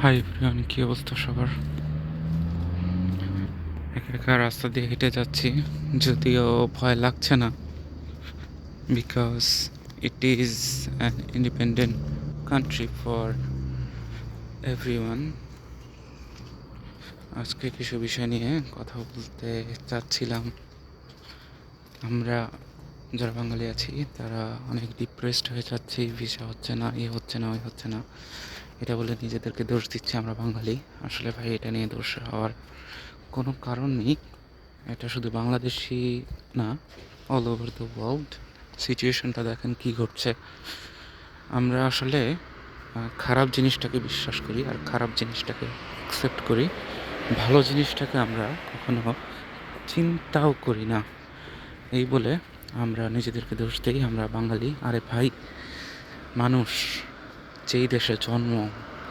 High প্রিয়ন, কি অবস্থা সবার? একা একা রাস্তা দিয়ে হেঁটে যাচ্ছি, যদিও ভয় লাগছে না, because it is an independent country for everyone. আজকে কিছু বিষয় নিয়ে কথা বলতে চাচ্ছিলাম। আমরা যারা বাঙালি আছি তারা অনেক ডিপ্রেসড হয়ে যাচ্ছি, ভিসা হচ্ছে না, হচ্ছে না, ওই হচ্ছে না, এটা বলে নিজেদেরকে দোষ দিচ্ছে আমরা বাঙালি। আসলে ভাই, এটা নিয়ে দোষ হওয়ার কোনো কারণ নেই। এটা শুধু বাংলাদেশি না, অল ওভার দ্য ওয়ার্ল্ড সিচুয়েশনটা দেখেন কি ঘটছে। আমরা আসলে খারাপ জিনিসটাকে বিশ্বাস করি আর খারাপ জিনিসটাকে অ্যাকসেপ্ট করি, ভালো জিনিসটাকে আমরা কখনো চিন্তাও করি না। এই বলে আমরা নিজেদেরকে দোষ দিই, আমরা বাঙালি। আরে ভাই, মানুষ যেই দেশে জন্ম,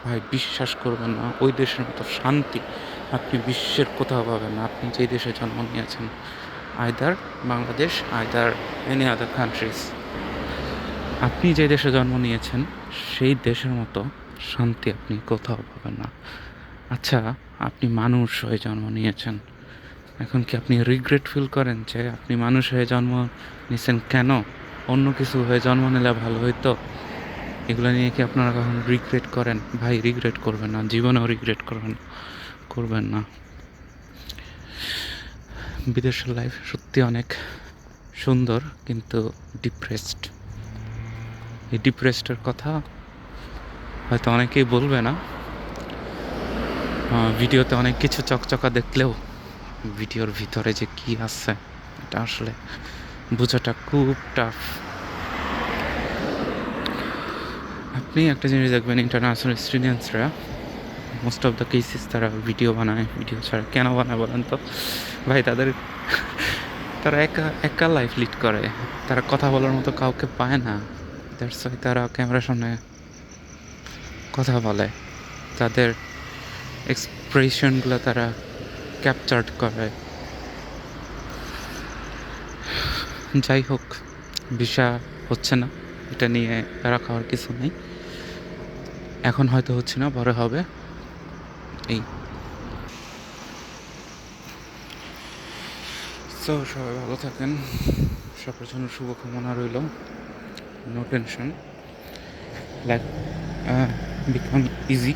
ভাই বিশ্বাস করবেন না, ওই দেশের মতো শান্তি আপনি বিশ্বের কোথাও পাবেন না। আপনি যেই দেশে জন্ম নিয়েছেন, either Bangladesh, either any other countries, আপনি যে দেশে জন্ম নিয়েছেন সেই দেশের মতো শান্তি আপনি কোথাও পাবেন না। আচ্ছা, আপনি মানুষ হয়ে জন্ম নিয়েছেন, এখন কি আপনি রিগ্রেট ফিল করেন যে আপনি মানুষ হয়ে জন্ম নিয়েছেন? কেন অন্য কিছু হয়ে জন্ম নিলে ভালো হইতো? এগুলো নিয়ে কি আপনারা কখনো রিগ্রেট করেন? ভাই, রিগ্রেট করবেন না, জীবনেও রিগ্রেট করবেন না। বিদেশের লাইফ সত্যি অনেক সুন্দর, কিন্তু ডিপ্রেসড। এই ডিপ্রেসডের কথা হয়তো অনেকেই বলবে না, ভিডিওতে অনেক কিছু চকচকা দেখলেও ভিডিওর ভিতরে যে কি আছে এটা আসলে বোঝাটা খুব টাফ। আপনি একটা জিনিস দেখবেন, ইন্টারন্যাশনাল স্টুডেন্টসরা মোস্ট অফ দ্য কেসেস তারা ভিডিও বানায়। ভিডিও ছাড়া কেন বানায় বলেন তো? ভাই, তারা একা একা লাইফ লিড করে, তারা কথা বলার মতো কাউকে পায় না। দ্যাটস ওয়াই তারা ক্যামেরার সামনে কথা বলে, তাদের এক্সপ্রেশনগুলো তারা ক্যাপচার্ড করে। যাই হোক, ভিসা হচ্ছে না, এটা নিয়ে প্যারা খাওয়ার কিছু নেই। এখন হয়তো হচ্ছে না, পরে হবে। এই তো সবাই ভালো থাকেন, সবার জন্য শুভকামনা রইল। No tension, life become easy.